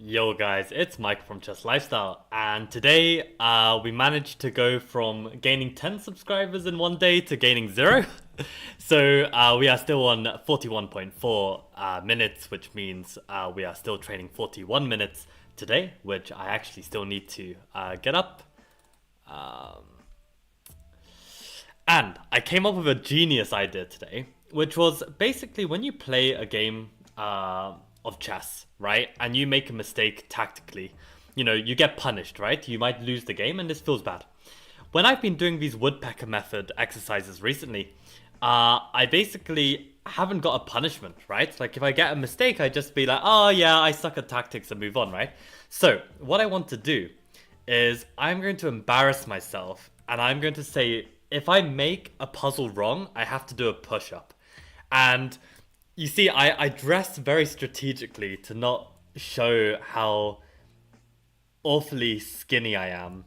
Yo guys, it's Mike from Chess Lifestyle, and today we managed to go from gaining 10 subscribers in one day to gaining 0. So we are still on 41.4 minutes, which means we are still training 41 minutes today, which I actually still need to get up. And I came up with a genius idea today, which was basically when you play a game of chess, right? And you make a mistake tactically, you get punished, right? You might lose the game and this feels bad. When I've been doing these woodpecker method exercises recently, I basically haven't got a punishment, right? Like if I get a mistake, I just be like, oh yeah, I suck at tactics and move on, right? So what I want to do is I'm going to embarrass myself and I'm going to say, if I make a puzzle wrong, I have to do a push-up. And you see, I dress very strategically to not show how awfully skinny I am.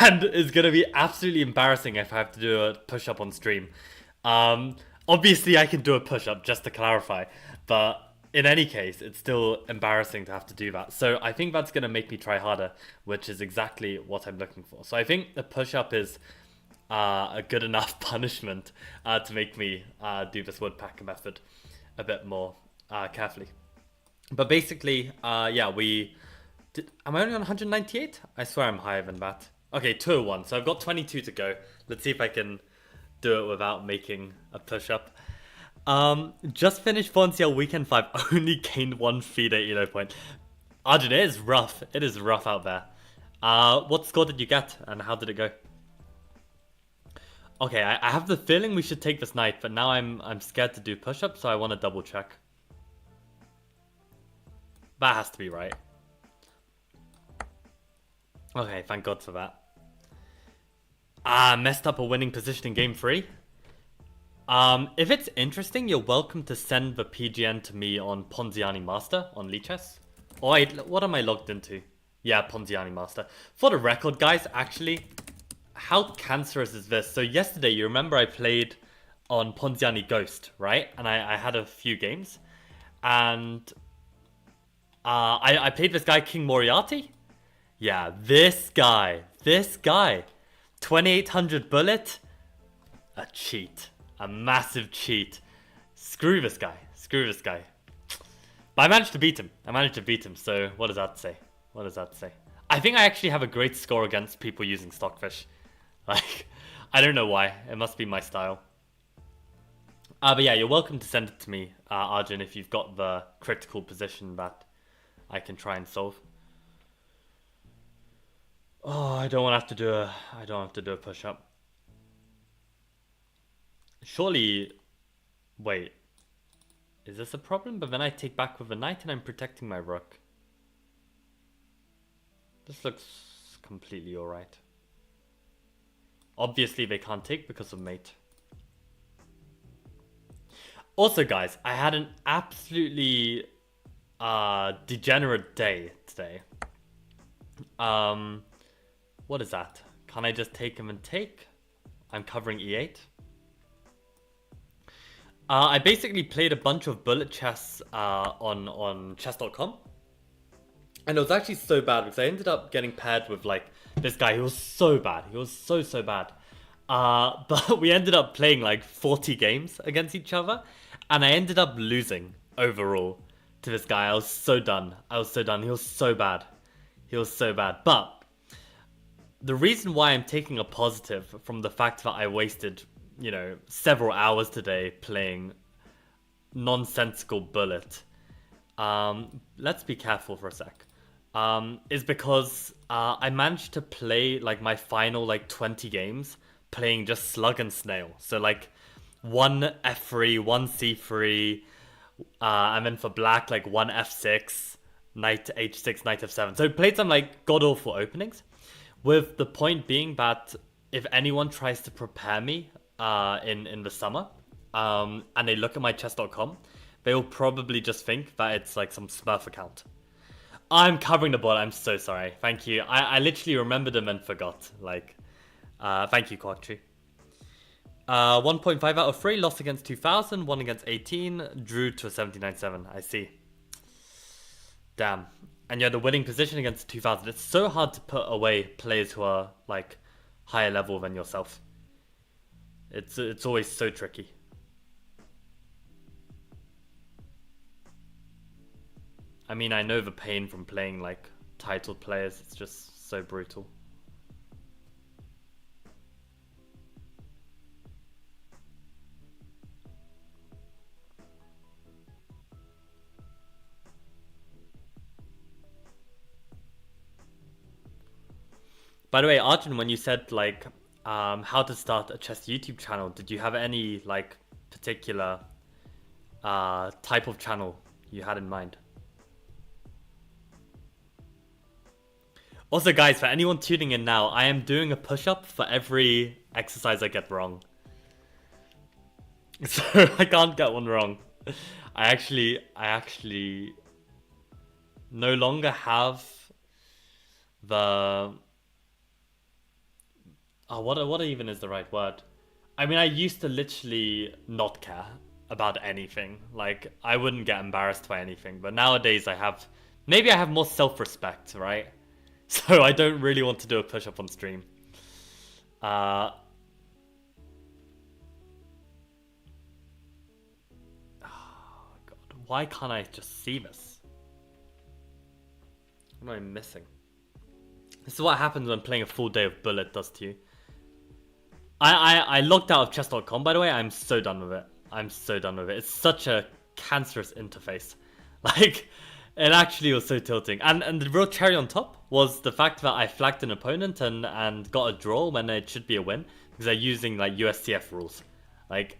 And it's going to be absolutely embarrassing if I have to do a push-up on stream. Obviously, I can do a push-up, just to clarify. But in any case, it's still embarrassing to have to do that. So I think that's going to make me try harder, which is exactly what I'm looking for. So I think the push-up is a good enough punishment to make me do this woodpecker method a bit more carefully. But basically, yeah, am I only on 198? I swear I'm higher than that. Okay, 201. So I've got 22 to go. Let's see if I can do it without making a push-up. Just finished Fonciel Weekend 5. Only gained one feeder elo point. Arjun, it is rough. It is rough out there. What score did you get and how did it go? Okay, I have the feeling we should take this knight, but now I'm scared to do push-ups, so I want to double check. That has to be right. Okay, thank God for that. Messed up a winning position in game 3. If it's interesting, you're welcome to send the PGN to me on Ponziani Master on Lichess. Oh wait, what am I logged into? Yeah, Ponziani Master. For the record, guys, actually, how cancerous is this? So yesterday, you remember I played on Ponziani Ghost, right? And I had a few games. And I played this guy, King Moriarty. Yeah, this guy. 2800 bullet. A cheat. A massive cheat. Screw this guy. But I managed to beat him. So what does that say? I think I actually have a great score against people using Stockfish. Like, I don't know why. It must be my style. But yeah, you're welcome to send it to me, Arjun, if you've got the critical position that I can try and solve. Oh, I don't have to do a push-up. Surely, wait. Is this a problem? But then I take back with a knight and I'm protecting my rook. This looks completely alright. Obviously, they can't take because of mate. Also, guys, I had an absolutely degenerate day today. What is that? Can I just take him and take? I'm covering e8. I basically played a bunch of bullet chess on chess.com. And it was actually so bad because I ended up getting paired with like this guy who was so bad. He was so bad. But we ended up playing like 40 games against each other. And I ended up losing overall to this guy. I was so done. He was so bad. But the reason why I'm taking a positive from the fact that I wasted, several hours today playing nonsensical bullet. Let's be careful for a sec. Is because I managed to play like my final like 20 games playing just slug and snail. So like one f3, one c3, and then for black like one f6, knight h6, knight f7. So I played some like god awful openings, with the point being that if anyone tries to prepare me in the summer, and they look at my chess.com, they will probably just think that it's like some Smurf account. I'm covering the ball. I'm so sorry. Thank you. I literally remembered them and forgot. Like, thank you, Quacktree. 1.5 out of 3. Lost against 2000. Won against 18. Drew to a 79.7. I see. Damn. and you're the winning position against 2000. It's so hard to put away players who are like higher level than yourself. It's always so tricky. I mean, I know the pain from playing like titled players. It's just so brutal. By the way, Arjun, when you said like how to start a chess YouTube channel, did you have any like particular type of channel you had in mind? Also, guys, for anyone tuning in now, I am doing a push-up for every exercise I get wrong. So I can't get one wrong. I actually no longer have the what even is the right word? I mean, I used to literally not care about anything. Like, I wouldn't get embarrassed by anything. But nowadays, maybe I have more self-respect, right? So I don't really want to do a push-up on stream. Oh God, why can't I just see this? What am I missing? This is what happens when playing a full day of Bullet does to you. I logged out of chess.com, by the way. I'm so done with it. I'm so done with it. It's such a cancerous interface. Like, it actually was so tilting. And the real cherry on top was the fact that I flagged an opponent and got a draw when it should be a win. Because they're using, like, USCF rules. Like,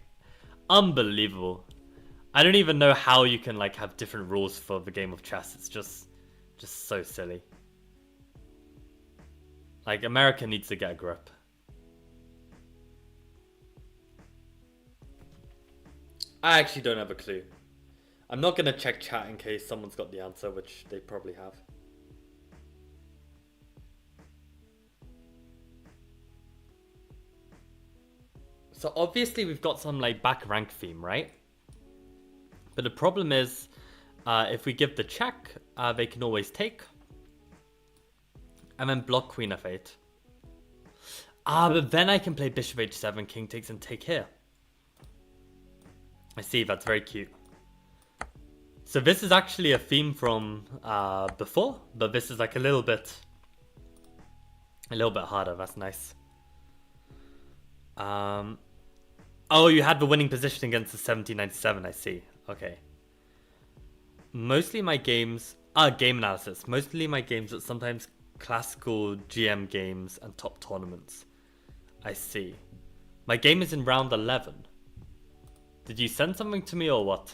unbelievable. I don't even know how you can, like, have different rules for the game of chess. It's just so silly. Like, America needs to get a grip. I actually don't have a clue. I'm not going to check chat in case someone's got the answer, which they probably have. So obviously we've got some like back rank theme, right? But the problem is, if we give the check, they can always take. And then block Queen F8. But then I can play Bishop H7, King takes, and take here. I see, that's very cute. So this is actually a theme from before, but this is like a little bit harder. That's nice. Oh, you had the winning position against the 1797. I see. Okay. Mostly my games game analysis. Mostly my games are sometimes classical GM games and top tournaments. I see. My game is in round 11. Did you send something to me or what,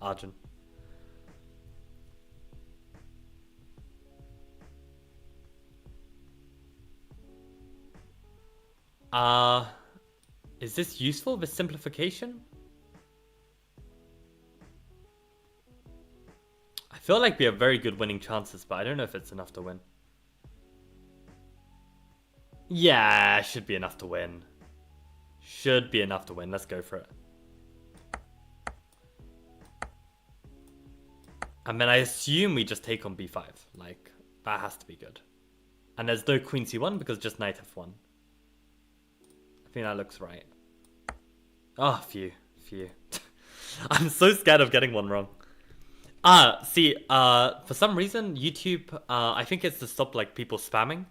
Arjun? Is this useful, this simplification? I feel like we have very good winning chances, but I don't know if it's enough to win. Yeah, should be enough to win. Should be enough to win. Let's go for it. And then I assume we just take on b5. Like, that has to be good. And there's no queen c1 because just knight f1. I think that looks right. Oh, phew. I'm so scared of getting one wrong. See, for some reason, YouTube, I think it's to stop, like, people spamming.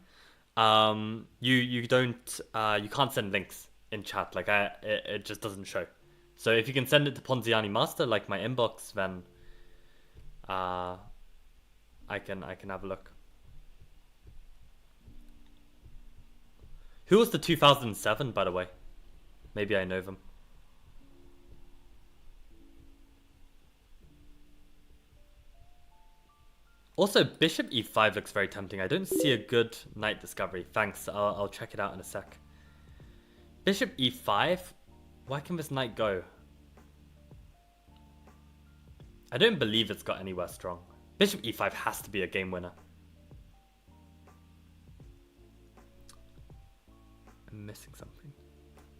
You can't send links in chat. Like, it just doesn't show. So if you can send it to Ponziani Master, like my inbox, then I can have a look. Who was the 2007, by the way? Maybe I know them. Also, Bishop e5 looks very tempting. I don't see a good knight discovery. Thanks, I'll check it out in a sec. Bishop e5? Where can this knight go? I don't believe it's got anywhere strong. Bishop e5 has to be a game winner. I'm missing something.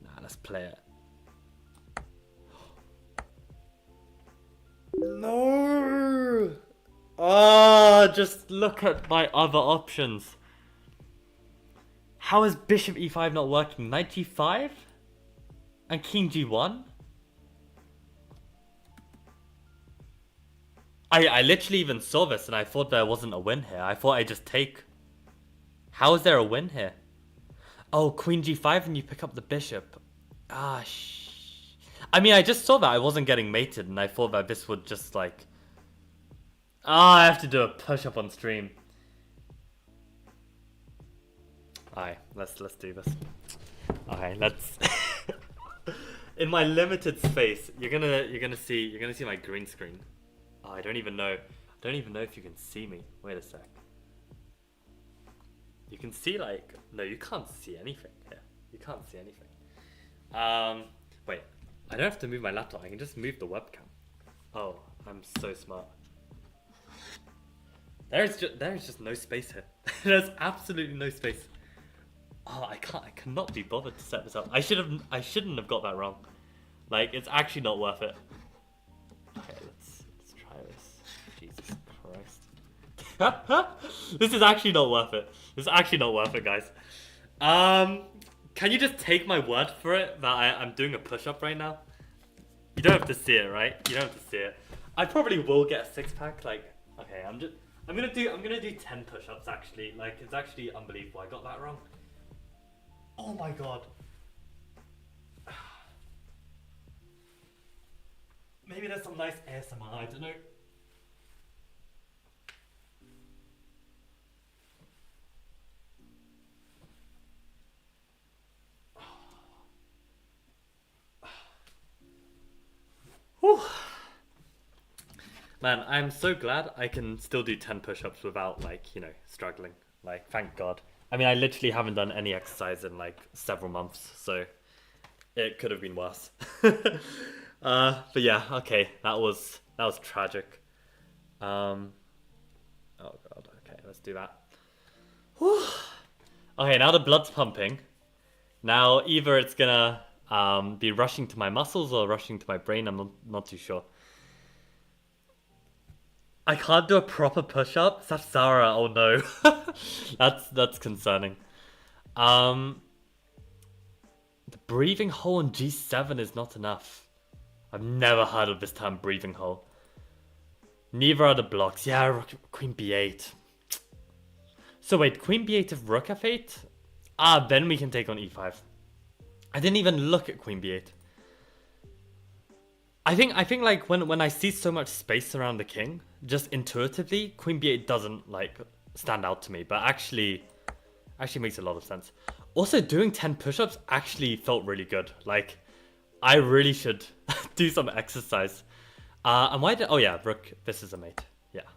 Nah, let's play it. No! Oh, just look at my other options. How is bishop e5 not working? Knight g5? And king g1? I literally even saw this and I thought there wasn't a win here. I thought I just take. How is there a win here? Oh, queen g5 and you pick up the bishop. Ah, I mean, I just saw that I wasn't getting mated and I thought that this would just like... Ah, I have to do a push-up on stream. Alright, let's do this. Alright, let's... In my limited space, you're gonna see my green screen. Oh, I don't even know if you can see me. Wait a sec. You can see like... No, you can't see anything here. You can't see anything. Wait. I don't have to move my laptop. I can just move the webcam. Oh, I'm so smart. There's just no space here. There's absolutely no space. Oh, I cannot be bothered to set this up. I shouldn't have got that wrong. Like, it's actually not worth it. Okay, let's try this. Jesus Christ. This is actually not worth it. This is actually not worth it, guys. Can you just take my word for it that I'm doing a push-up right now? You don't have to see it, right? You don't have to see it. I probably will get a six-pack. Like, okay, I'm gonna do 10 push-ups actually. Like, it's actually unbelievable. I got that wrong. Oh my god. Maybe there's some nice ASMR. I don't know. Whew. Man, I'm so glad I can still do 10 push-ups without, like, you know, struggling. Like, thank God. I mean, I literally haven't done any exercise in, like, several months, so it could have been worse. But yeah, okay, that was tragic. Oh God, okay, let's do that. Whew. Okay, now the blood's pumping. Now, either it's gonna be rushing to my muscles or rushing to my brain. I'm not too sure. I can't do a proper push-up. That's Zara. Oh no, that's concerning. The breathing hole on G7 is not enough. I've never heard of this term, breathing hole. Neither are the blocks. Yeah, Queen B8. So wait, Queen B8 of Rook F8? Ah, then we can take on E5. I didn't even look at Queen B8. I think like when I see so much space around the king, just intuitively, Queen B8 doesn't like stand out to me, but actually makes a lot of sense. Also, doing 10 push-ups actually felt really good. Like, I really should do some exercise. And why did... Oh yeah, Rook, this is a mate. Yeah.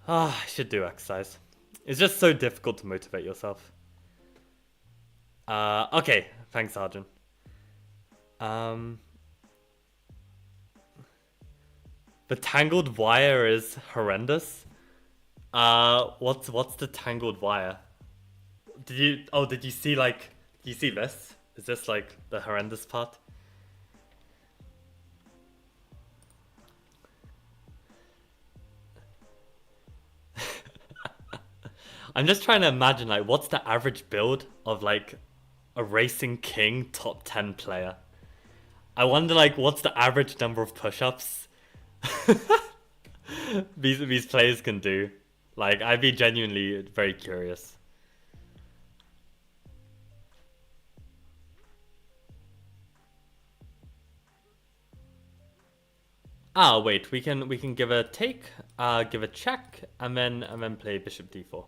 I should do exercise. It's just so difficult to motivate yourself. Okay, thanks, Arjun. The tangled wire is horrendous. What's the tangled wire? Did you see like... Do you see this? Is this like the horrendous part? I'm just trying to imagine like what's the average build of like a racing king top 10 player. I wonder like what's the average number of push-ups these players can do. Like, I'd be genuinely very curious. Ah, wait, we can give a take, give a check, and then play bishop d4.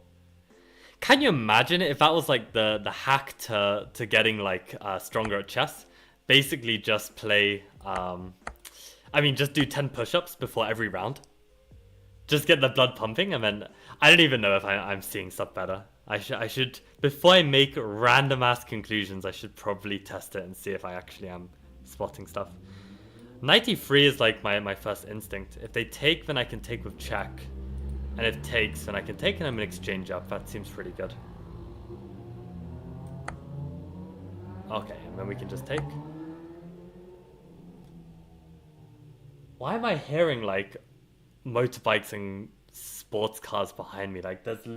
Can you imagine if that was like the hack to getting like stronger at chess? Basically, just play. I mean, just do 10 push-ups before every round. Just get the blood pumping, and then I don't even know if I'm seeing stuff better. I should before I make random ass conclusions, I should probably test it and see if I actually am spotting stuff. Knight e3 is like my first instinct. If they take, then I can take with check. And if takes, then I can take and I'm an exchange up. That seems pretty good. Okay, and then we can just take. Why am I hearing like motorbikes and sports cars behind me. Like that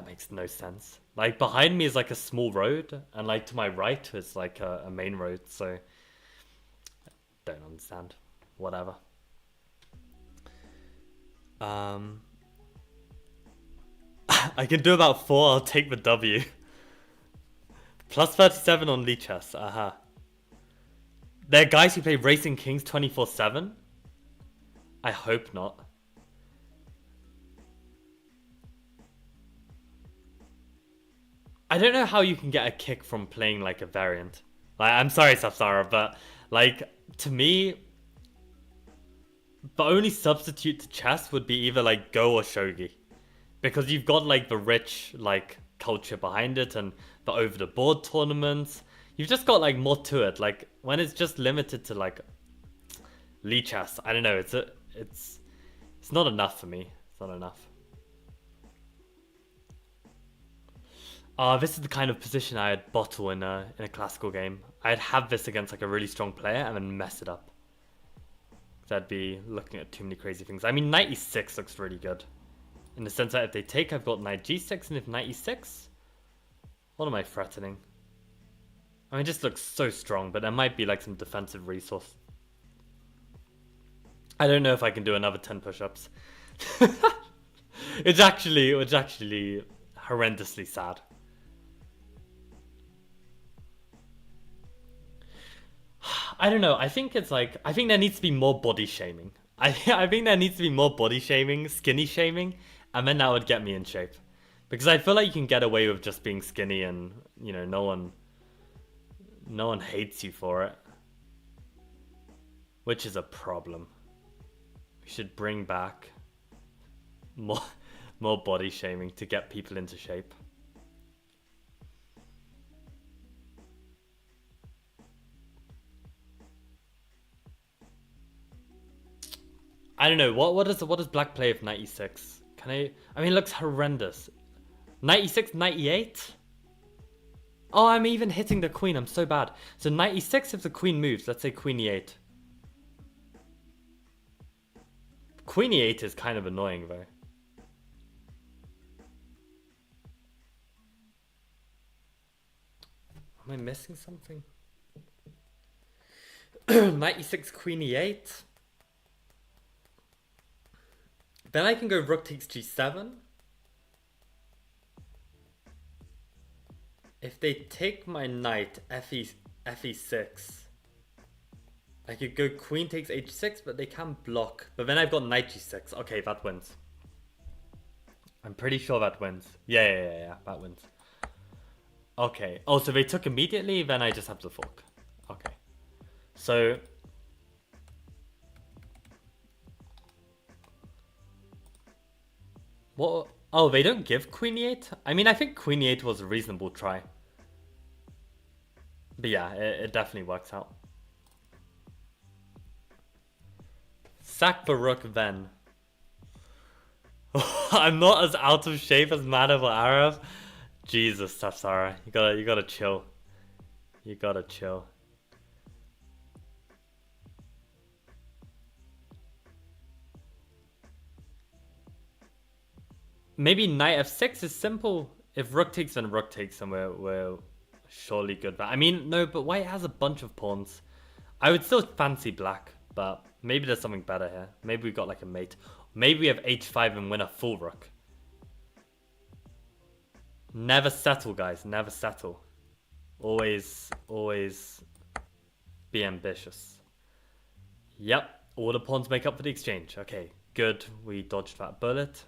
makes no sense. Like behind me is like a small road, and like to my right is like a main road. So don't understand. Whatever. Um, I can do about 4. I'll take the W. Plus 37 on Lichess. Aha. There are guys who play Racing Kings 24/7. I hope not. I don't know how you can get a kick from playing like a variant. Like, I'm sorry, Sapsara, but like to me, the only substitute to chess would be either like Go or Shogi, because you've got like the rich like culture behind it and the over the board tournaments. You've just got like more to it. Like when it's just limited to like Lichess, I don't know. It's not enough for me. It's not enough. This is the kind of position I'd bottle in a classical game. I'd have this against like a really strong player and then mess it up. I'd be looking at too many crazy things. I mean, knight e6 looks really good. In the sense that if they take, I've got knight g6, and if knight e6, what am I threatening? I mean, it just looks so strong, but there might be like some defensive resource. I don't know if I can do another 10 push-ups. It's actually horrendously sad. I don't know. I think there needs to be more body shaming. I think there needs to be more body shaming, skinny shaming, and then that would get me in shape. Because I feel like you can get away with just being skinny and, you know, no one hates you for it. Which is a problem. We should bring back more body shaming to get people into shape. I don't know. What does black play with knight e6? Can I mean, it looks horrendous. Knight e6, knight e8? Oh, I'm even hitting the queen. I'm so bad. So knight e6 if the queen moves. Let's say queen e8. Queen e8 is kind of annoying though. Am I missing something? Knight e6, queen e8. Then I can go rook takes g7. If they take my knight, fe6, I could go queen takes h6, but they can block. But then I've got knight g6. Okay, that wins. I'm pretty sure that wins. Yeah, that wins. Okay. Oh, so they took immediately, then I just have to fork. Okay. So... what? Oh, they don't give queen e8? I mean, I think queen e8 was a reasonable try. But yeah, it definitely works out. Sack the rook then. I'm not as out of shape as Manav or Arav. Jesus, Sapsara. You gotta chill. You gotta chill. Maybe knight f6 is simple. If rook takes, then rook takes, and we're surely good. But I mean, no, but white has a bunch of pawns. I would still fancy black, but maybe there's something better here. Maybe we got like a mate. Maybe we have h5 and win a full rook. Never settle, guys. Never settle. Always be ambitious. Yep. All the pawns make up for the exchange. Okay, good. We dodged that bullet.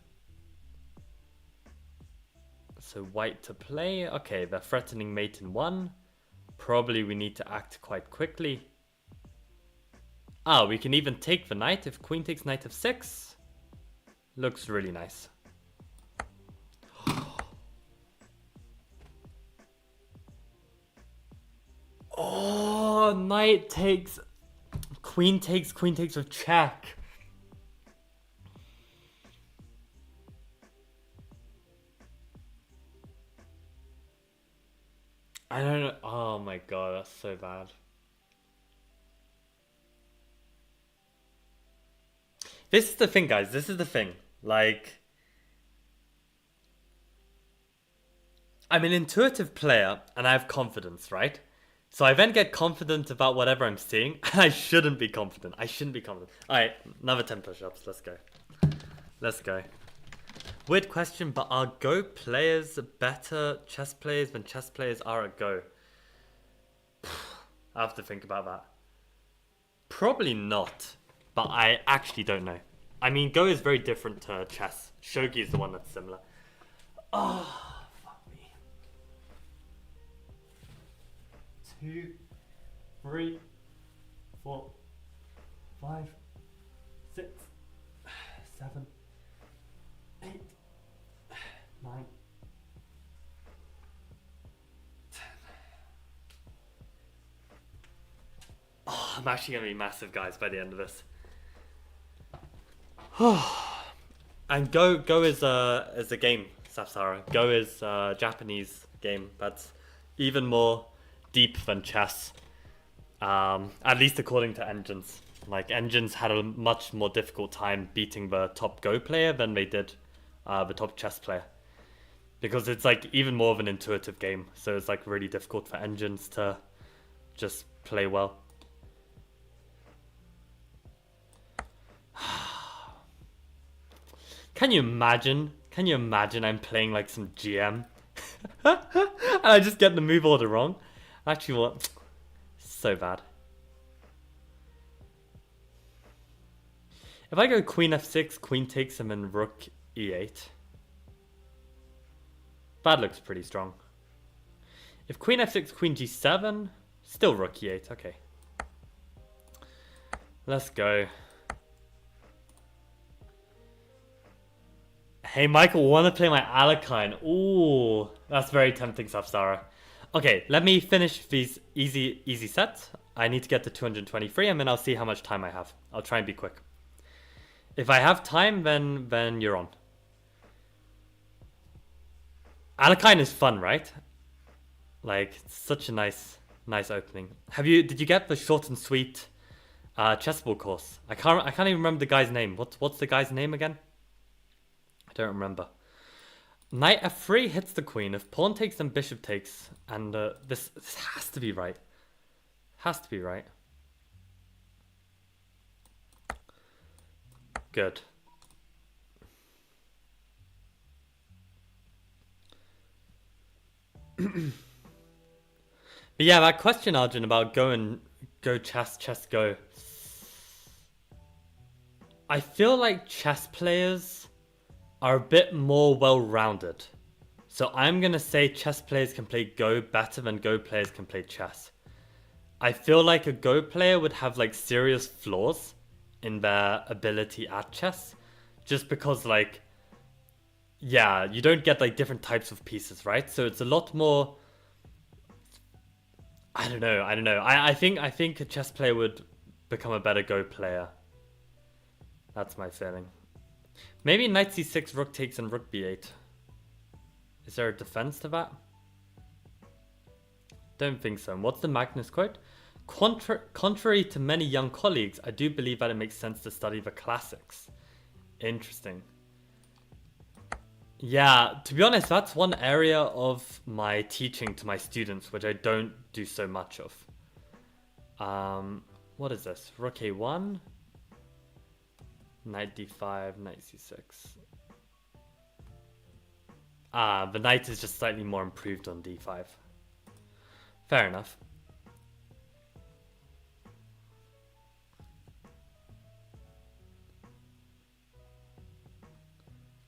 So white to play. Okay, they're threatening mate in 1. Probably we need to act quite quickly. Ah, we can even take the knight if queen takes knight f6. Looks really nice. Oh, knight takes... queen takes with check. I don't know. Oh my god, that's so bad. This is the thing, guys. This is the thing. Like, I'm an intuitive player and I have confidence, right? So I then get confident about whatever I'm seeing. I shouldn't be confident. I shouldn't be confident. Alright, another 10 push-ups. Let's go. Let's go. Weird question, but are Go players better chess players than chess players are at Go? I have to think about that. Probably not, but I actually don't know. I mean, Go is very different to chess. Shogi is the one that's similar. Oh, fuck me. 2, 3, 4, 5, 6, 7, 8, 9, 10. Oh, I'm actually gonna be massive, guys, by the end of this. And Go is a game, Sapsara. Go is a Japanese game that's even more deep than chess. At least according to Engines. Like, Engines had a much more difficult time beating the top Go player than they did the top chess player. Because it's like even more of an intuitive game. So it's like really difficult for Engines to just play well. Can you imagine? Can you imagine I'm playing like some GM? And I just get the move order wrong? Actually, what? So bad. If I go queen f6, queen takes him, and rook e8. That looks pretty strong. If queen f6, queen g7, still rook e8. Okay. Let's go. Hey, Michael, want to play my Alekhine? Ooh, that's very tempting, Sapsara. Okay, let me finish these easy sets. I need to get to 223, and then I'll see how much time I have. I'll try and be quick. If I have time, then you're on. Alekhine is fun, right? Like, it's such a nice opening. Did you get the short and sweet chessboard course? I can't even remember the guy's name. What's the guy's name again? I don't remember. Knight f3 hits the queen. If pawn takes, then bishop takes. And this has to be right. Has to be right. Good. But yeah, that question, Arjun, about go chess go. I feel like chess players are a bit more well-rounded. So I'm going to say chess players can play Go better than Go players can play chess. I feel like a Go player would have like serious flaws in their ability at chess. Just because like, yeah, you don't get like different types of pieces, right? So it's a lot more... I don't know. I think a chess player would become a better Go player. That's my feeling. Maybe knight c6, rook takes, and rook b8. Is there a defense to that? Don't think so. And what's the Magnus quote? Contrary to many young colleagues, I do believe that it makes sense to study the classics. Interesting. Yeah, to be honest, that's one area of my teaching to my students, which I don't do so much of. What is this? Rook a1? Knight d5, knight c6. The knight is just slightly more improved on d5. Fair enough.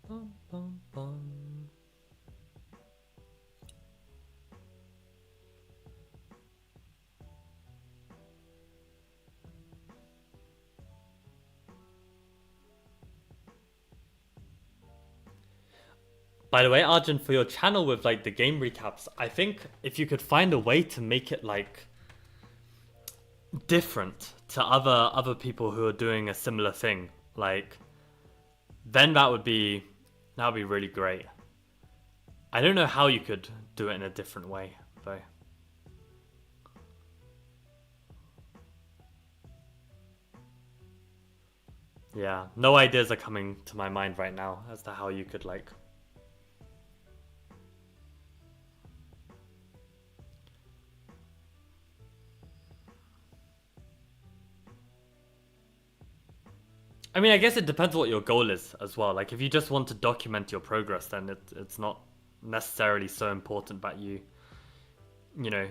Bum, bum, bum. By the way, Arjun, for your channel with like the game recaps, I think if you could find a way to make it like different to other people who are doing a similar thing, like then that would be really great. I don't know how you could do it in a different way, though. Yeah, no ideas are coming to my mind right now as to how you could like. I mean, I guess it depends what your goal is as well. Like, if you just want to document your progress, then it's not necessarily so important that you know,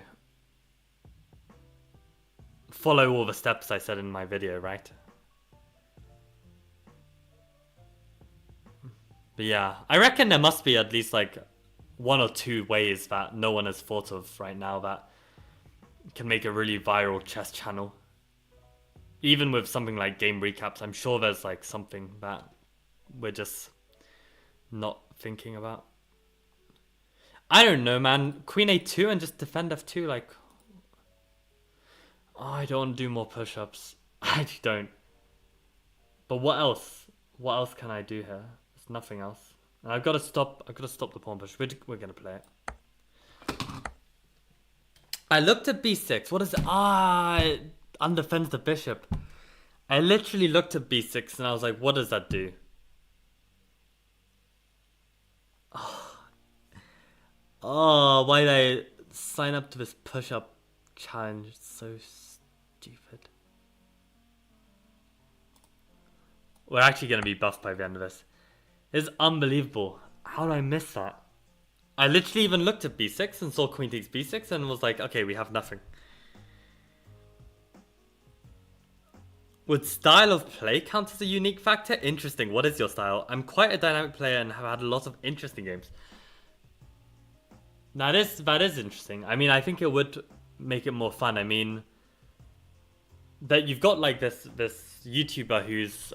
follow all the steps I said in my video, right? But yeah, I reckon there must be at least like one or two ways that no one has thought of right now that can make a really viral chess channel. Even with something like game recaps, I'm sure there's like something that we're just not thinking about. I don't know, man. Queen A2 and just defend F2, like... Oh, I don't want to do more push-ups. I don't. But what else? What else can I do here? There's nothing else. And I've got to stop the pawn push. We're going to play it. I looked at B6. What is it? It undefends the bishop. I literally looked at B6 and I was like, what does that do? Oh, why did I sign up to this push-up challenge? It's so stupid. We're actually going to be buffed by the end of this. It's unbelievable. How did I miss that? I literally even looked at B6 and saw queen takes B6 and was like, okay, we have nothing. Would style of play count as a unique factor? Interesting. What is your style? I'm quite a dynamic player and have had a lot of interesting games. That is interesting. I mean, I think it would make it more fun. I mean, that you've got like this YouTuber who's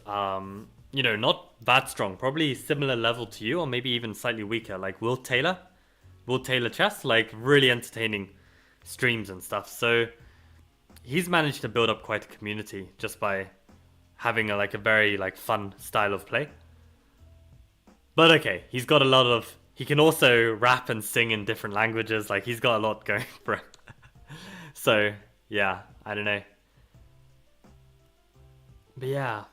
you know, not that strong, probably similar level to you, or maybe even slightly weaker, like Will Taylor Chess, like really entertaining streams and stuff. So he's managed to build up quite a community just by having a very like fun style of play. But okay, he's got a lot of. He can also rap and sing in different languages. Like, he's got a lot going for him. So yeah, I don't know. But yeah.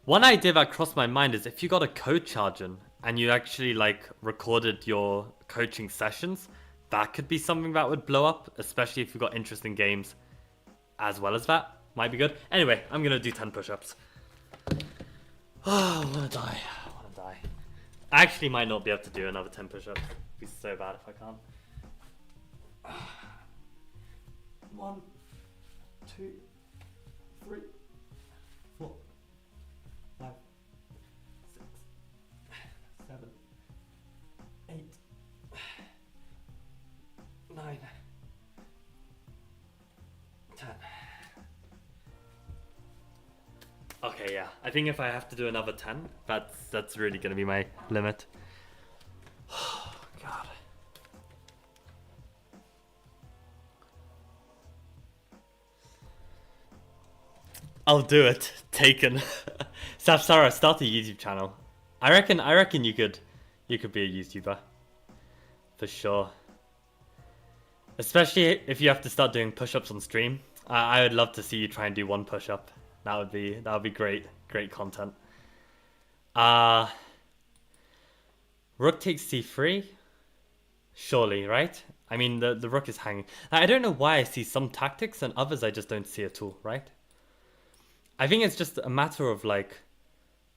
One idea that crossed my mind is if you got a coach Arjun and you actually like recorded your coaching sessions, that could be something that would blow up, especially if you got interesting games as well as that. Might be good. Anyway, I'm gonna do 10 push-ups. Oh, I wanna die. I actually might not be able to do another 10 push-ups. It'd be so bad if I can't. 1, 2, 3, 4, 5, 6, 7, 8, 9, 10. Okay, yeah. I think if I have to do another 10, that's really gonna be my limit. Oh, God. I'll do it. Taken. Sapsara, start a YouTube channel. I reckon you could be a YouTuber. For sure. Especially if you have to start doing push-ups on stream. I would love to see you try and do one push-up. That would be great content. Rook takes c3. Surely, right? I mean, the rook is hanging. I don't know why I see some tactics and others I just don't see at all, right? I think it's just a matter of like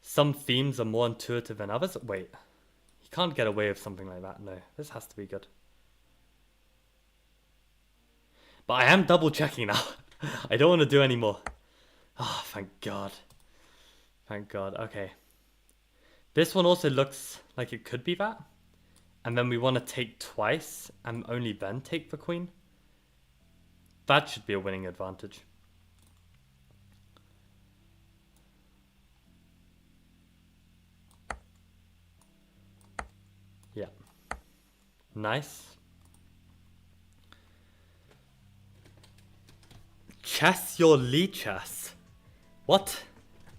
some themes are more intuitive than others. Wait, he can't get away with something like that. No, this has to be good. But I am double checking now. I don't want to do any more. Oh, thank God. Thank God. Okay. This one also looks like it could be that. And then we want to take twice and only then take the queen. That should be a winning advantage. Yeah. Nice. Chess your Lichess. What?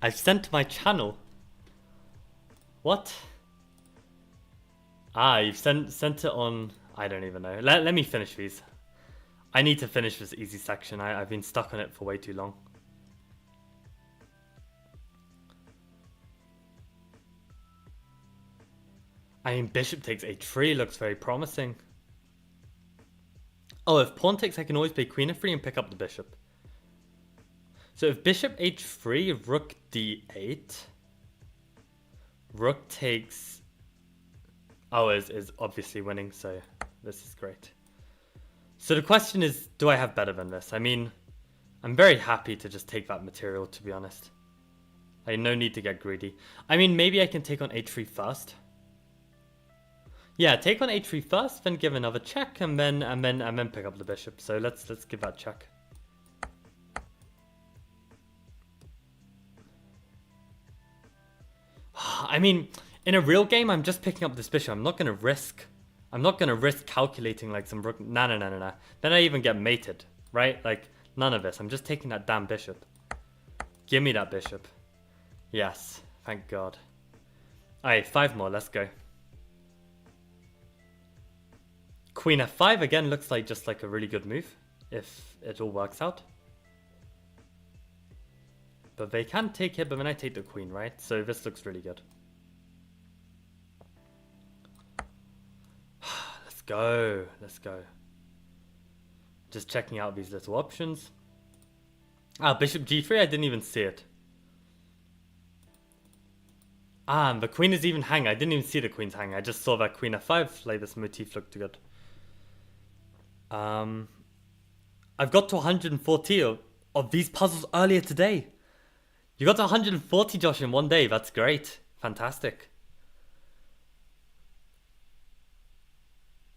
I've sent my channel. What? You've sent it on. I don't even know. Let me finish these. I need to finish this easy section. I've been stuck on it for way too long. I mean, bishop takes h3 looks very promising. Oh, if pawn takes, I can always play queen f3 and pick up the bishop. So if bishop h3, rook d8, rook takes... Oh, is obviously winning, so this is great. So the question is, do I have better than this? I mean, I'm very happy to just take that material, to be honest. I no need to get greedy. I mean, maybe I can take on h3 first. Yeah, take on h3 first, then give another check, and then pick up the bishop. So let's give that check. I mean, in a real game, I'm just picking up this bishop. I'm not gonna risk calculating like some rook. Nah. Then I even get mated, right? Like none of this. I'm just taking that damn bishop. Give me that bishop. Yes, thank God. Alright, 5 more. Let's go. Queen f5 again looks like just like a really good move if it all works out. But they can take it, but then I take the queen, right? So this looks really good. Let's go. Just checking out these little options. Ah, bishop g3, I didn't even see it. Ah, and the queen is even hanging. I didn't even see the queen's hanging. I just saw that queen f5, like this motif looked good. I've got to 140 of these puzzles earlier today. You got to 140, Josh, in one day. That's great. Fantastic.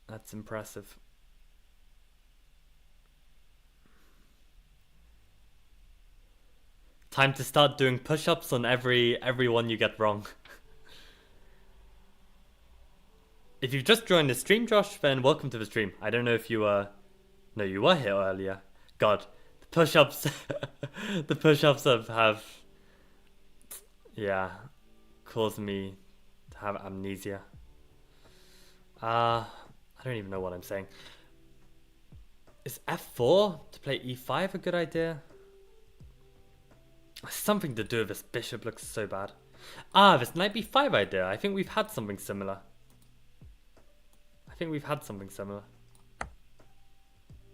That's impressive. Time to start doing push-ups on every one you get wrong. If you've just joined the stream, Josh, then welcome to the stream. I don't know if you were... No, you were here earlier. God, the push-ups... the push-ups have... Yeah, caused me to have amnesia. I don't even know what I'm saying. Is f4 to play e5 a good idea? Something to do with this bishop looks so bad. Ah, this knight b5 idea. I think we've had something similar.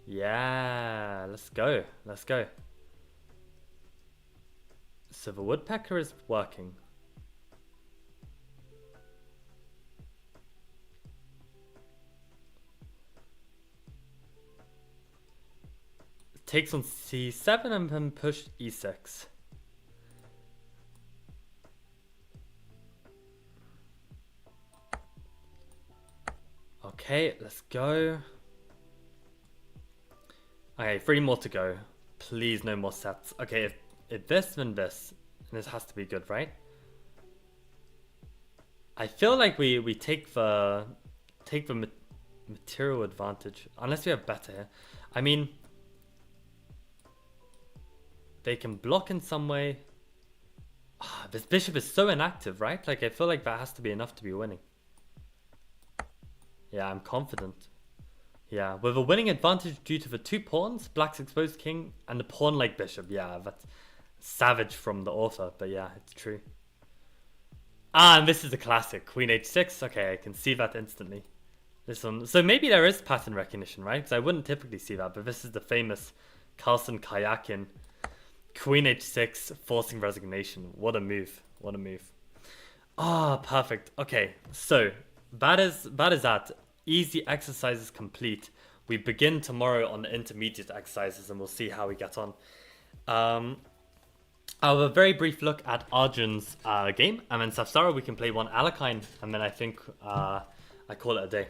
Yeah, let's go. So the woodpecker is working. Takes on c7 and then push e6. Okay, let's go. Okay, 3 more to go. Please, no more sets. Okay, if this, then this. And this has to be good, right? I feel like we take the material advantage. Unless we have better here. I mean... They can block in some way. This bishop is so inactive, right? Like, I feel like that has to be enough to be winning. Yeah, I'm confident. Yeah, with a winning advantage due to the 2 pawns, black's exposed king, and the pawn-like bishop. Yeah, that's savage from the author, but yeah, it's true. Ah, and this is a classic. Queen h6. Okay, I can see that instantly. This one. So maybe there is pattern recognition, right? Because I wouldn't typically see that, but this is the famous Carlsen Kayakin. Queen h6, forcing resignation. What a move. Ah, perfect. Okay, so that is that. Easy exercises complete. We begin tomorrow on the intermediate exercises and we'll see how we get on. I'll have a very brief look at Arjun's game, and then Safsara we can play one Alekhine, and then I think I call it a day.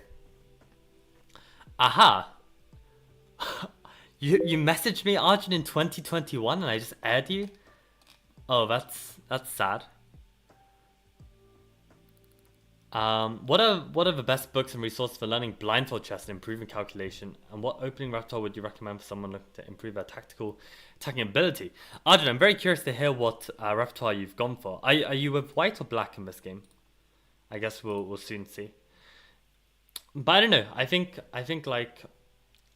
Aha! You messaged me, Arjun, in 2021 and I just aired you? Oh, that's sad. What are the best books and resources for learning blindfold chess and improving calculation? And what opening repertoire would you recommend for someone looking to improve their tactical attacking ability? Arjun, I'm very curious to hear what repertoire you've gone for. Are you with white or black in this game? I guess we'll soon see. But I don't know. I think like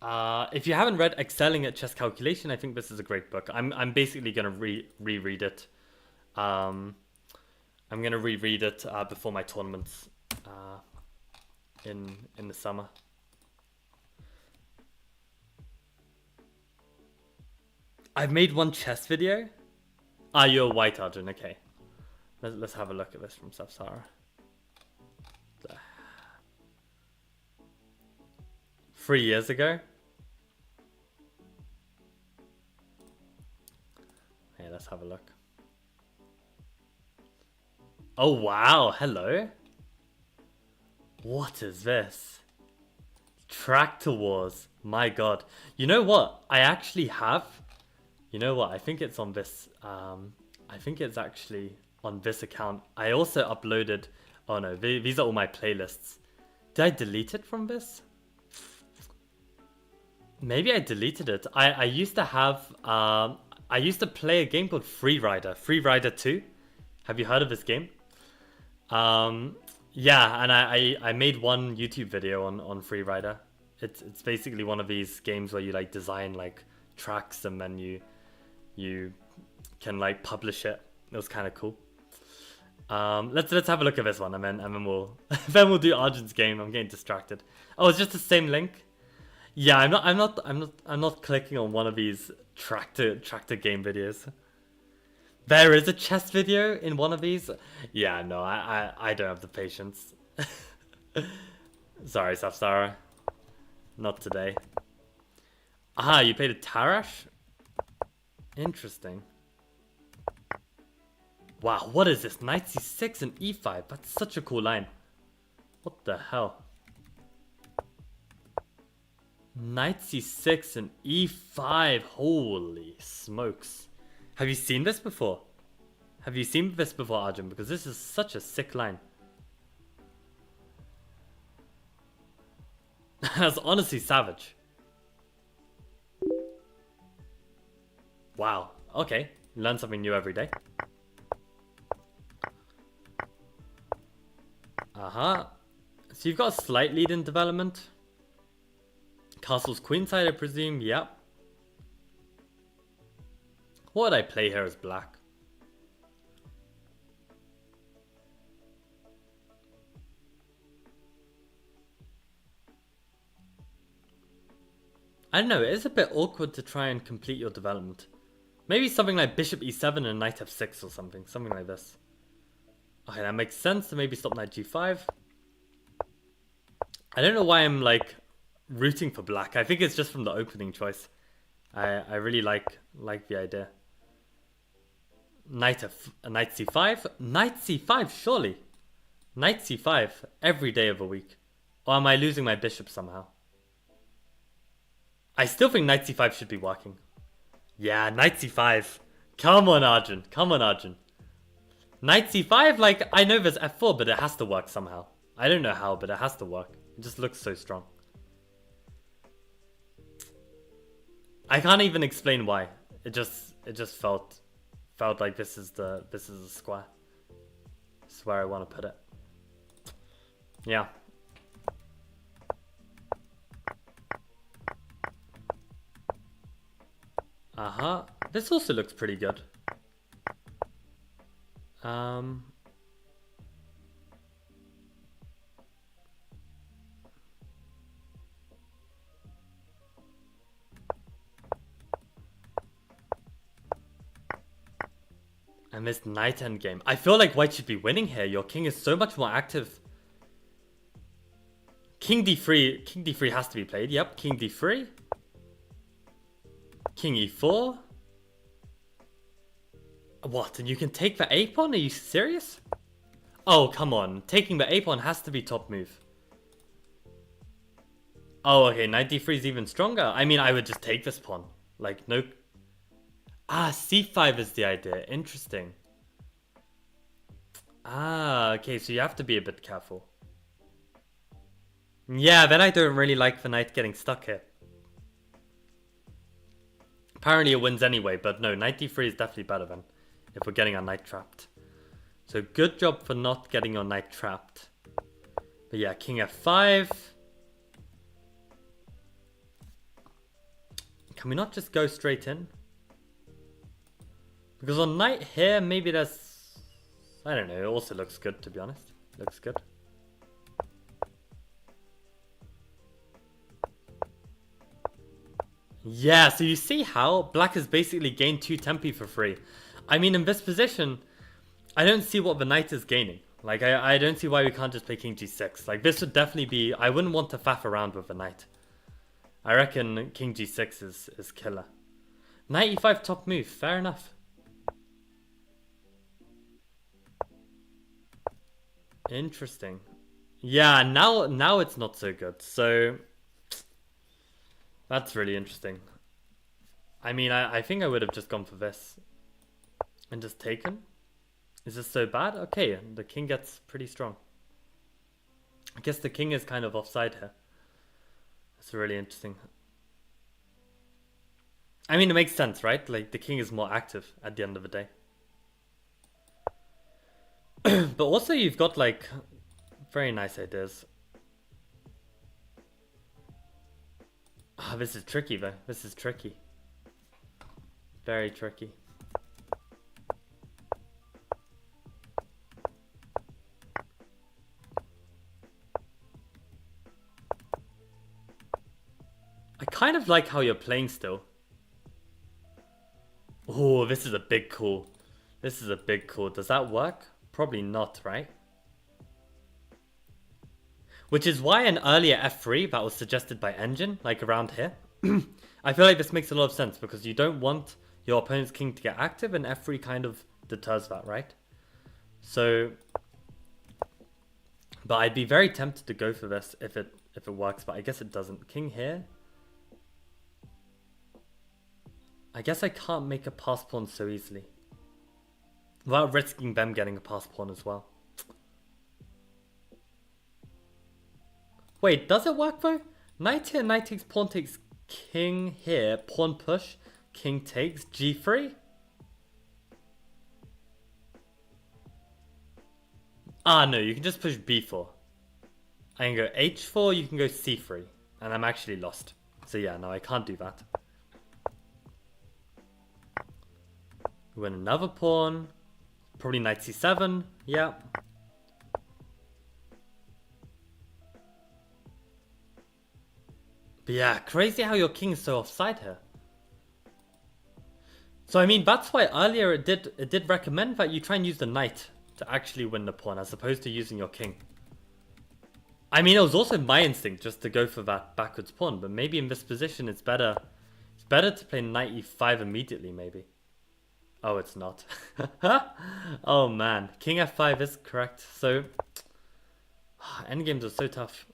If you haven't read Excelling at Chess Calculation, I think this is a great book. I'm basically gonna reread it. Um, I'm gonna reread it before my tournaments in the summer. I've made one chess video. You're white, Arjun. Okay, let's have a look at this from Safsara. 3 years ago. Hey, let's have a look. Oh wow, hello. What is this? Tractor Wars. My god. You know what? I actually have. You know what? I think it's on this. I think it's actually on this account. I also uploaded. Oh no, these are all my playlists. Did I delete it from this? Maybe I deleted it. I used to have. I used to play a game called Free Rider. Free Rider 2. Have you heard of this game? Yeah, and I made one YouTube video on Free Rider. It's basically one of these games where you like design like tracks and then you can like publish it. It was kind of cool. Let's have a look at this one and then we'll then we'll do Arjun's game. I'm getting distracted. Oh, it's just the same link. Yeah, I'm not clicking on one of these tractor game videos. There is a chess video in one of these. Yeah, no, I don't have the patience. Sorry, Safsara. Not today. Ah, you played a Tarash? Interesting. Wow, what is this? Knight c6 and e5. That's such a cool line. What the hell? Knight c6 and e5. Holy smokes. Have you seen this before? Have you seen this before, Arjun? Because this is such a sick line. That's honestly savage. Wow. Okay. Learn something new every day. Uh-huh. So you've got a slight lead in development. Castle's queenside, I presume. Yep. What would I play here as black? I don't know, it is a bit awkward to try and complete your development. Maybe something like bishop e7 and knight f6 or something. Something like this. Okay, that makes sense to maybe stop knight g5. I don't know why I'm like rooting for black. I think it's just from the opening choice. I really like the idea. Knight c5? Knight c5, surely. Knight c5 every day of the week. Or am I losing my bishop somehow? I still think knight c5 should be working. Yeah, knight c5. Come on, Arjun. Come on, Arjun. Knight c5, like, I know there's f4, but it has to work somehow. I don't know how, but it has to work. It just looks so strong. I can't even explain why. It just felt like this is a square. This is where I want to put it. Yeah. Uh-huh. This also looks pretty good. I missed knight endgame. I feel like white should be winning here. Your king is so much more active. King d3. King d3 has to be played. Yep, king d3. King e4. What? And you can take the a pawn? Are you serious? Oh, come on. Taking the a pawn has to be top move. Oh, okay. Knight d3 is even stronger. I mean, I would just take this pawn. Like, no... Ah, c5 is the idea. Interesting. Ah, okay. So you have to be a bit careful. Yeah, then I don't really like the knight getting stuck here. Apparently it wins anyway, but no, knight d3 is definitely better than if we're getting our knight trapped. So good job for not getting your knight trapped. But yeah, king f5. Can we not just go straight in? Because on knight here, maybe that's... I don't know, it also looks good, to be honest. Looks good. Yeah, so you see how black has basically gained 2 tempi for free. I mean, in this position, I don't see what the knight is gaining. Like, I don't see why we can't just play king g6. Like, this would definitely be... I wouldn't want to faff around with the knight. I reckon king g6 is killer. Knight e5 top move, fair enough. Interesting. Yeah, now it's not so good. So that's really interesting. I mean, I think I would have just gone for this and just taken. Is this so bad? Okay, the king gets pretty strong. I guess the king is kind of offside here. That's really interesting. I mean, it makes sense, right? Like, the king is more active at the end of the day. But also you've got, like, very nice ideas. Ah, this is tricky, though. This is tricky. Very tricky. I kind of like how you're playing still. Oh, this is a big call. This is a big call. Does that work? Probably not, right? Which is why an earlier f3 that was suggested by Engine, like around here, I feel like this makes a lot of sense because you don't want your opponent's king to get active and f3 kind of deters that, right? So, but I'd be very tempted to go for this if it works, but I guess it doesn't. King here. I guess I can't make a pass pawn so easily. Without risking them getting a pass pawn as well. Wait, does it work though? Knight here, knight takes, pawn takes, king here, pawn push, king takes, g3? Ah, no, you can just push b4. I can go h4, you can go c3. And I'm actually lost. So yeah, no, I can't do that. Win another pawn. Probably knight c7. Yeah. But yeah, crazy how your king is so offside here. So I mean, that's why earlier it did recommend that you try and use the knight to actually win the pawn as opposed to using your king. I mean, it was also my instinct just to go for that backwards pawn, but maybe in this position it's better to play knight e5 immediately, maybe. Oh, it's not. Oh man, king f5 is correct. So endgames are so tough.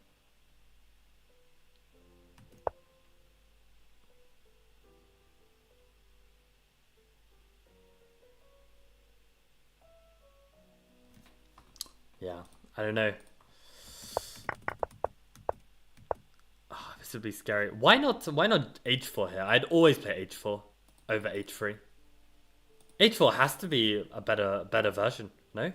Yeah, I don't know. Oh, this would be scary. Why not h4 here? I'd always play h4 over h3. h4 has to be a better version, no?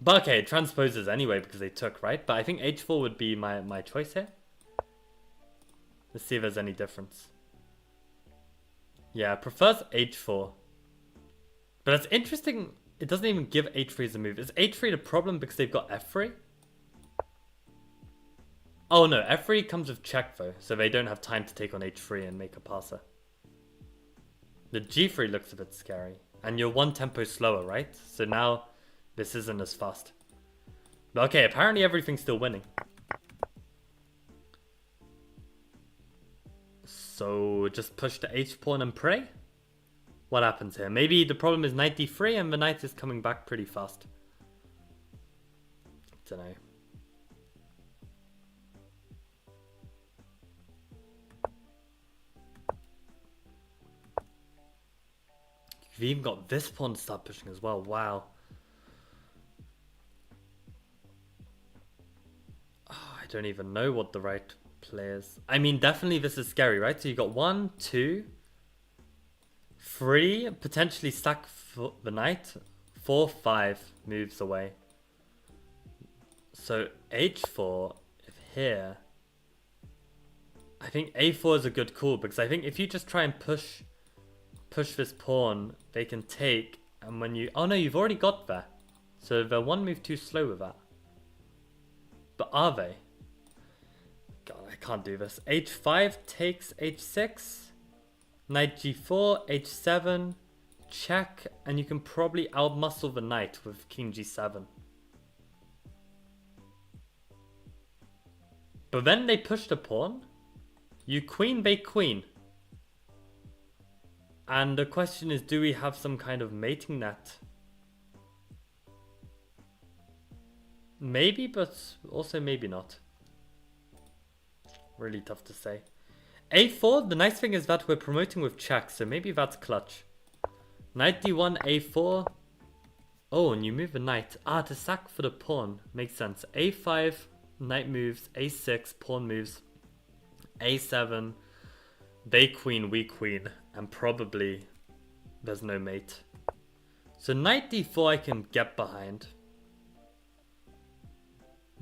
But okay, it transposes anyway because they took, right? But I think h4 would be my choice here. Let's see if there's any difference. Yeah, prefers h4. But it's interesting, it doesn't even give h3 as a move. Is h3 the problem because they've got f3? Oh no, f3 comes with check though, so they don't have time to take on h3 and make a passer. The g3 looks a bit scary. And you're one tempo slower, right? So now this isn't as fast. But okay, apparently everything's still winning. So just push the h-pawn and pray? What happens here? Maybe the problem is knight d3 and the knight is coming back pretty fast. Don't know. You've even got this pawn to start pushing as well. Wow. Oh, I don't even know what the right play is. I mean, definitely this is scary, right? So you got 1, 2, 3, potentially stack the knight. 4, 5 moves away. So h4, if here, I think a4 is a good call, because I think if you just try and push this pawn, they can take, and when you... Oh no, you've already got there. So they're one move too slow with that. But are they? God, I can't do this. h5 takes h6. Knight g4, h7, check, and you can probably outmuscle the knight with king g7. But then they push the pawn. You queen, they queen. And the question is, do we have some kind of mating net? Maybe, but also maybe not. Really tough to say. a4, the nice thing is that we're promoting with check, so maybe that's clutch. Knight d1, a4. Oh, and you move the knight. Ah, to sack for the pawn. Makes sense. a5, knight moves. a6, pawn moves. a7, they queen, we queen. And probably there's no mate. So knight d4 I can get behind.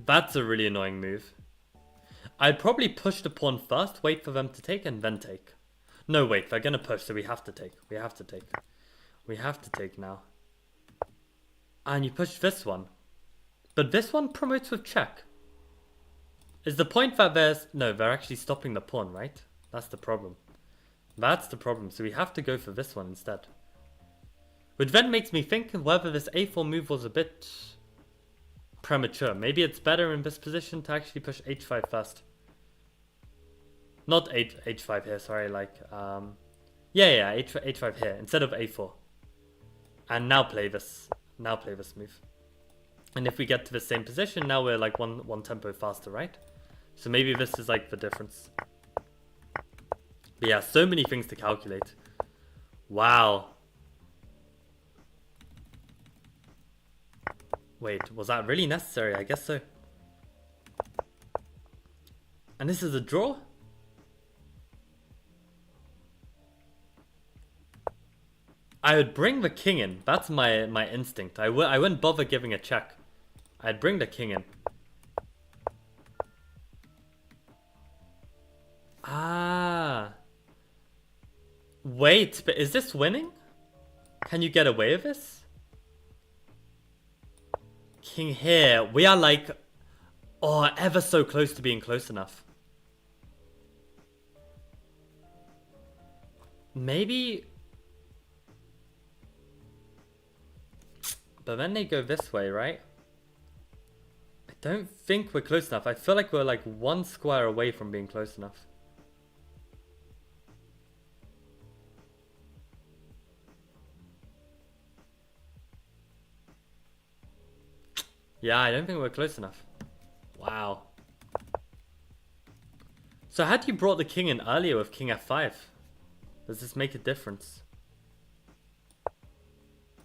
That's a really annoying move. I'd probably push the pawn first, wait for them to take, and then take. No, wait, they're gonna push, so we have to take. We have to take. We have to take now. And you push this one. But this one promotes with check. Is the point that there's... No, they're actually stopping the pawn, right? That's the problem. That's the problem, so we have to go for this one instead. Which then makes me think whether this a4 move was a bit premature. Maybe it's better in this position to actually push h5 first. Not h5 here, sorry, like... Yeah, h5 here, instead of a4. And now play this. Now play this move. And if we get to the same position, now we're like one tempo faster, right? So maybe this is like the difference. But yeah, so many things to calculate. Wow. Wait, was that really necessary? I guess so. And this is a draw? I would bring the king in. That's my instinct. I wouldn't bother giving a check. I'd bring the king in. Ah. Wait, but is this winning? Can you get away with this? King here. We are like... Oh, ever so close to being close enough. Maybe... But then they go this way, right? I don't think we're close enough. I feel like we're like one square away from being close enough. Yeah, I don't think we're close enough. Wow. So had you brought the king in earlier with king f5? Does this make a difference?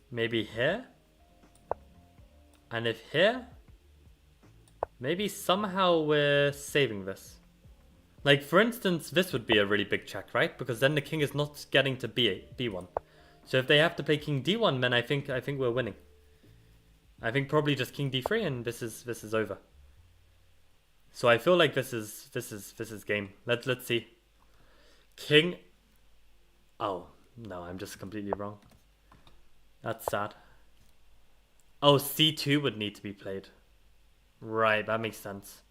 Maybe here? And if here? Maybe somehow we're saving this. Like, for instance, this would be a really big check, right? Because then the king is not getting to b1. So if they have to play king d1, then I think we're winning. I think probably just king d3 and this is over. So I feel like this is game. Let's see. King. Oh, no, I'm just completely wrong. That's sad. Oh, c2 would need to be played. Right, that makes sense.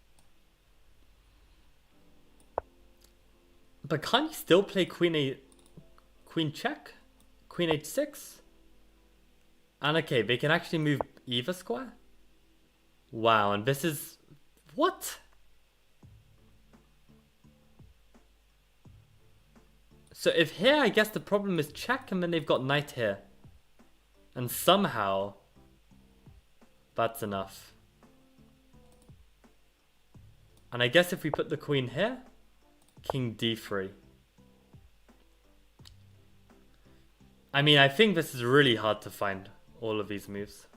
But can't you still play queen check? Queen h6? And okay, they can actually move either square? Wow, and this is... What? So if here, I guess the problem is check, and then they've got knight here. And somehow... That's enough. And I guess if we put the queen here... King d3. I mean, I think this is really hard to find all of these moves.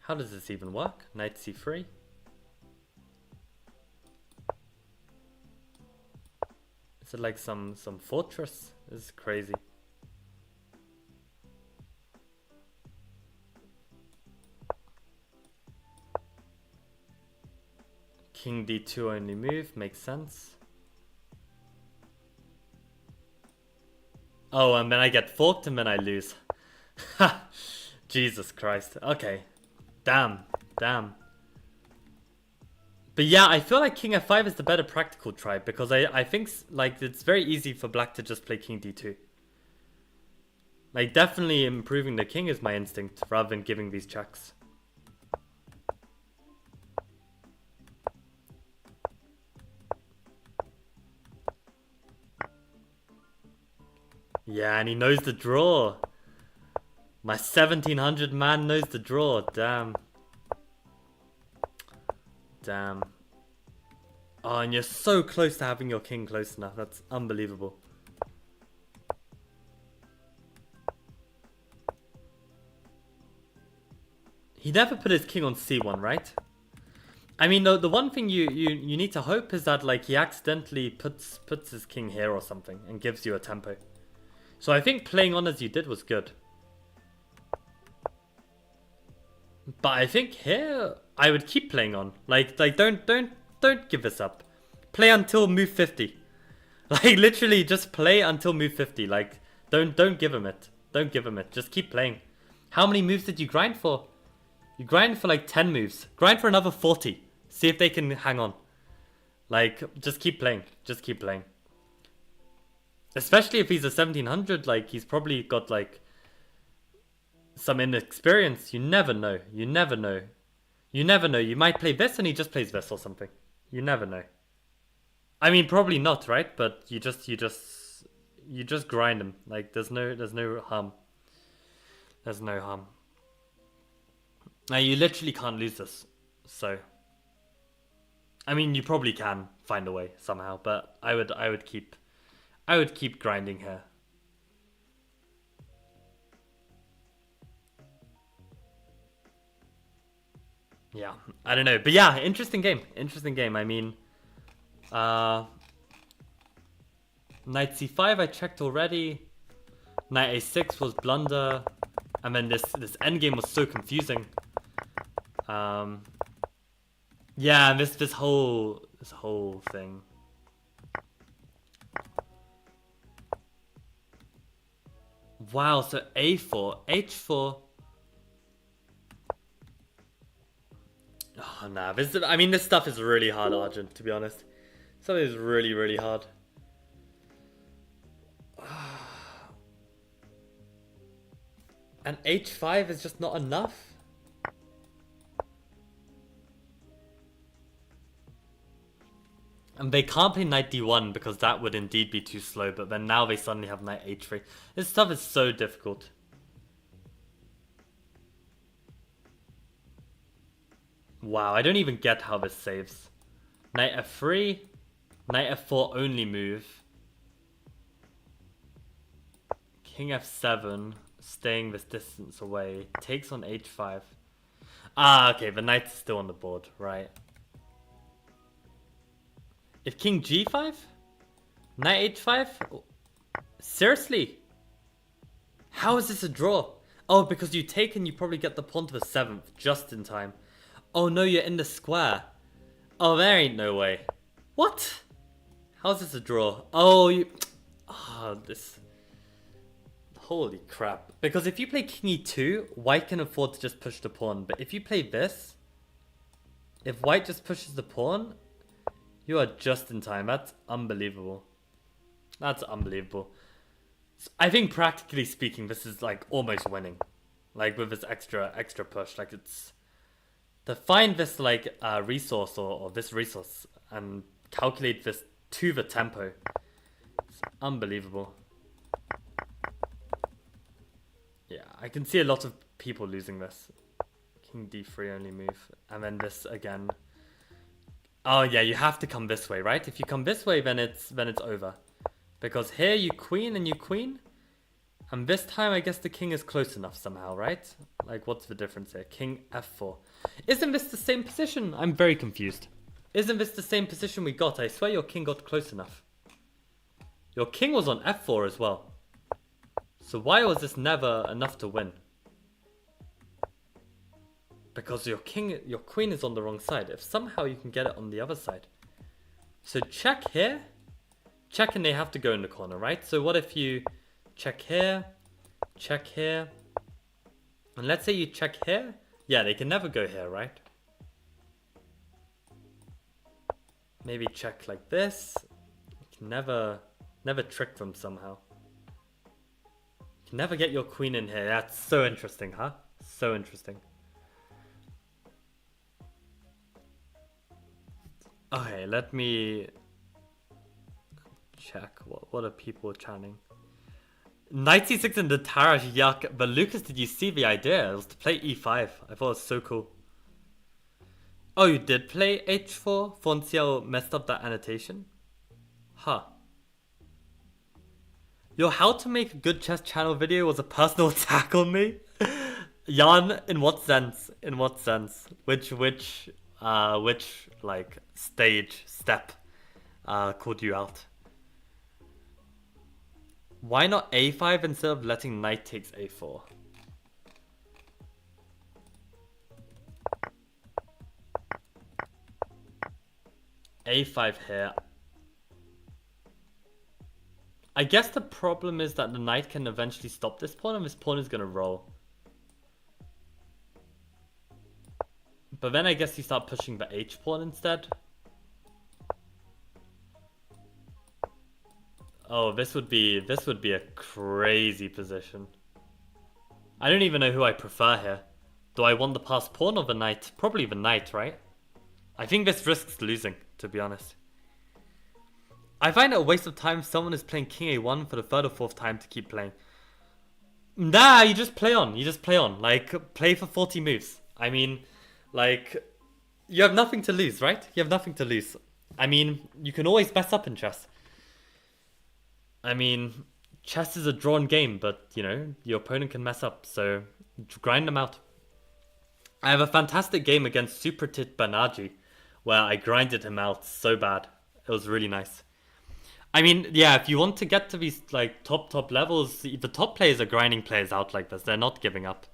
How does this even work? Knight c3. Is it like some fortress? This is crazy. King d2 only move, makes sense. Oh, and then I get forked and then I lose. Ha! Jesus Christ. Okay. Damn. Damn. But yeah, I feel like King f5 is the better practical try because I think like it's very easy for black to just play King d2. Like definitely improving the king is my instinct rather than giving these checks. Yeah, and he knows the draw. My 1700 man knows the draw. Damn. Damn. Oh, and you're so close to having your king close enough. That's unbelievable. He never put his king on c1, right? I mean, the one thing you need to hope is that like he accidentally puts his king here or something and gives you a tempo. So I think playing on as you did was good. But I think here I would keep playing on. Like don't give this up. Play until move 50. Like literally just play until move 50. Like don't give him it. Don't give him it. Just keep playing. How many moves did you grind for? You grind for like 10 moves. Grind for another 40. See if they can hang on. Like just keep playing. Just keep playing. Especially if he's a 1700, like he's probably got like some inexperience. You never know. You never know. You never know. You might play this and he just plays this or something. You never know. I mean, probably not, right? But you just grind him. Like there's no harm. There's no harm. Now you literally can't lose this. So I mean, you probably can find a way somehow, but I would keep grinding here. Yeah, I don't know. But yeah, interesting game. Interesting game. I mean, knight c5 I checked already. Knight a6 was blunder. And then this endgame was so confusing. Yeah, this whole thing. Wow, so a4, h4. Oh, nah. This stuff is really hard, Argent, to be honest. Stuff is really, really hard. And h5 is just not enough. And they can't play knight d1 because that would indeed be too slow. But then now they suddenly have knight h3. This stuff is so difficult. Wow, I don't even get how this saves. Knight f3. Knight f4 only move. King f7. Staying this distance away. Takes on h5. Ah, okay. The knight's still on the board. Right. If king g5? Knight h5? Seriously? How is this a draw? Oh, because you take and you probably get the pawn to the 7th just in time. Oh no, you're in the square. Oh, there ain't no way. What? How's this a draw? Oh, you... Ah, this... Holy crap. Because if you play king e2, white can afford to just push the pawn. But if you play this, if white just pushes the pawn, you are just in time. That's unbelievable. That's unbelievable. I think practically speaking, this is like almost winning. Like with this extra push. Like it's... To find this like resource or this resource and calculate this to the tempo. It's unbelievable. Yeah, I can see a lot of people losing this. King d3 only move. And then this again. Oh yeah, you have to come this way, right? If you come this way, then it's over. Because here you queen and you queen. And this time I guess the king is close enough somehow, right? Like what's the difference here? King f4. Isn't this the same position? I'm very confused. Isn't this the same position we got? I swear your king got close enough. Your king was on f4 as well. So why was this never enough to win? Because your queen is on the wrong side. If somehow you can get it on the other side. So check here. Check and they have to go in the corner, right? So what if you check here, and let's say you check here. Yeah, they can never go here, right? Maybe check like this. You can never trick them somehow. You can never get your queen in here. That's so interesting, huh? So interesting. Okay, let me check. What are people chanting? Knight c6 in the Tarash, yuck. But Lucas, did you see the idea? It was to play e5. I thought it was so cool. Oh, you did play h4? Fonciel messed up that annotation? Huh. Yo, how to make a good chess channel video was a personal attack on me? Jan, in what sense? In what sense? Which like step called you out? Why not a5 instead of letting knight takes a4? a5 here. I guess the problem is that the knight can eventually stop this pawn and this pawn is gonna roll. But then I guess you start pushing the h pawn instead. Oh, this would be a crazy position. I don't even know who I prefer here. Do I want the passed pawn or the knight? Probably the knight, right? I think this risks losing, to be honest. I find it a waste of time if someone is playing king a1 for the third or fourth time to keep playing. Nah, you just play on. You just play on. Like, play for 40 moves. I mean, like, you have nothing to lose, right? You have nothing to lose. I mean, you can always mess up in chess. I mean, chess is a drawn game, but, you know, your opponent can mess up, so grind them out. I have a fantastic game against Supratit Banerjee, where I grinded him out so bad. It was really nice. I mean, yeah, if you want to get to these, like, top levels, the top players are grinding players out like this. They're not giving up.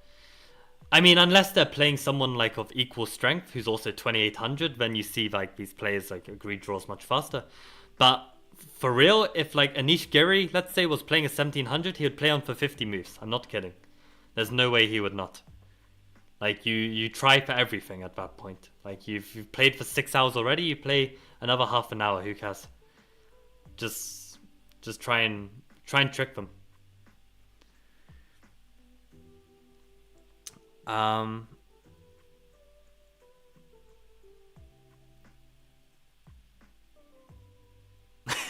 I mean, unless they're playing someone, like, of equal strength, who's also 2800, then you see, like, these players, like, agree draws much faster. But for real, if, like, Anish Giri, let's say, was playing a 1700, he would play on for 50 moves. I'm not kidding. There's no way he would not. Like, you try for everything at that point. Like, you've played for 6 hours already, you play another half an hour, who cares? Just try and trick them.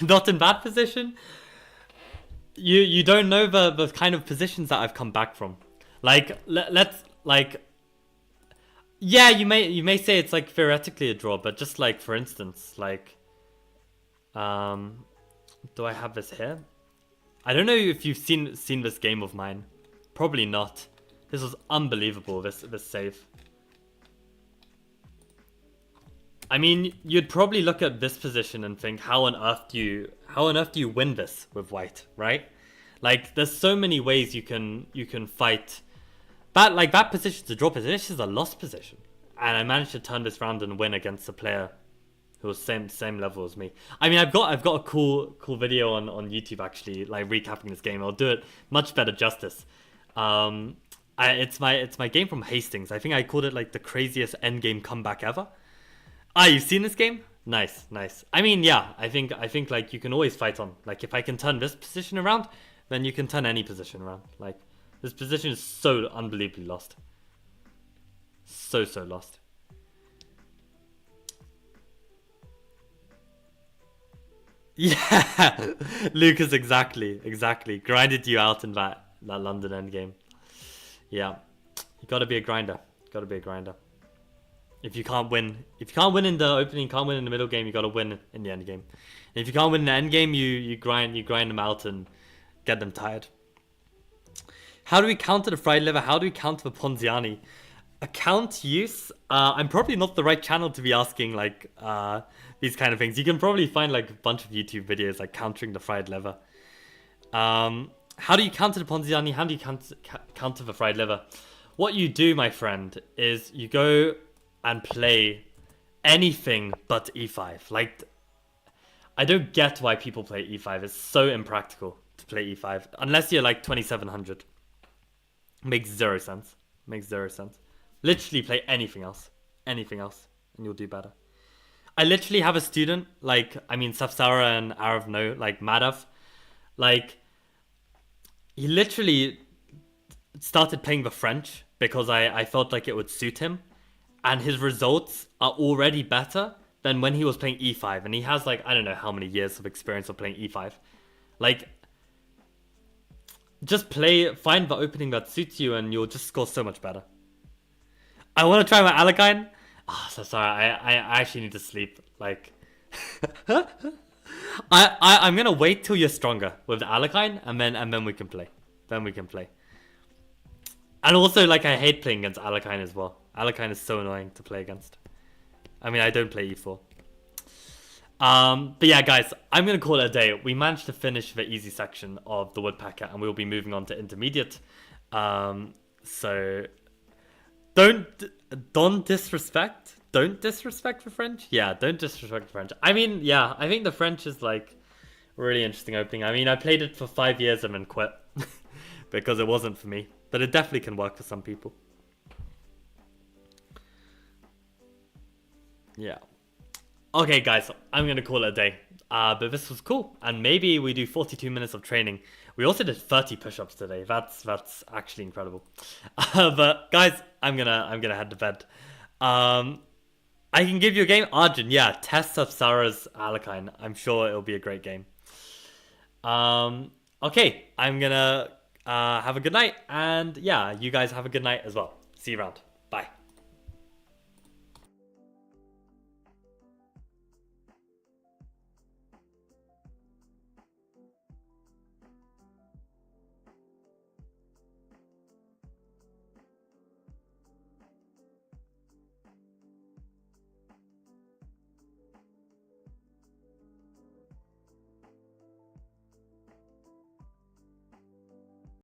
Not in that position. You don't know the kind of positions that I've come back from. Like, let's like. Yeah, you may say it's like theoretically a draw, but just like, for instance, like, do I have this here? I don't know if you've seen this game of mine. Probably not. This was unbelievable, this save. I mean, you'd probably look at this position and think, how on earth do you win this with white, right? Like, there's so many ways you can fight. That position's a draw position. This is a lost position. And I managed to turn this round and win against a player who was same level as me. I mean, I've got a cool video on YouTube, actually, like, recapping this game. I'll do it much better justice. It's my game from Hastings. I think I called it, like, the craziest endgame comeback ever. You've seen this game? Nice. I mean, yeah, I think like, you can always fight on. Like, if I can turn this position around, then you can turn any position around. Like, this position is so unbelievably lost. So lost. Yeah, Lucas, exactly. Grinded you out in that London endgame. Yeah, you gotta be a grinder. If you can't win in the opening, you can't win in the middle game, you gotta win in the end game. And if you can't win in the end game, you grind them out and get them tired. How do we counter the fried liver? How do we counter the Ponziani? Account use? I'm probably not the right channel to be asking, like, these kind of things. You can probably find, like, a bunch of YouTube videos, like, countering the fried liver. How do you counter the Ponziani? How do you counter the fried liver? what you do, my friend, is you go and play anything but e5. Like, I don't get why people play e5. It's so impractical to play e5 unless you're like 2700. Makes zero sense. Makes zero sense. Literally play anything else, and you'll do better. I literally have a student, like, I mean, Safsara and Arav know, like, Madav, like, he literally started playing the French because I felt like it would suit him, and his results are already better than when he was playing e5, and he has, like, I don't know how many years of experience of playing e5. Like, just find the opening that suits you, and you'll just score so much better. I want to try my Alekhine. Oh, so sorry. I actually need to sleep. Like, I'm gonna wait till you're stronger with Alekhine, and then we can play. Then we can play. And also, like, I hate playing against Alekhine as well. Alekhine is so annoying to play against. I mean, I don't play e4. But yeah, guys, I'm gonna call it a day. We managed to finish the easy section of the Woodpecker, and we'll be moving on to intermediate. So don't disrespect. Don't disrespect the French. Yeah, don't disrespect the French. I mean, yeah, I think the French is like a really interesting opening. I mean, I played it for 5 years and then quit because it wasn't for me. But it definitely can work for some people. Yeah. Okay, guys, I'm gonna call it a day. But this was cool, and maybe we do 42 minutes of training. We also did 30 push-ups today. That's actually incredible. But guys, I'm gonna head to bed. I can give you a game, Arjun. Yeah, test of Sarah's Alekhine. I'm sure it'll be a great game. Okay, I'm gonna have a good night, and yeah, you guys have a good night as well. See you around. Bye.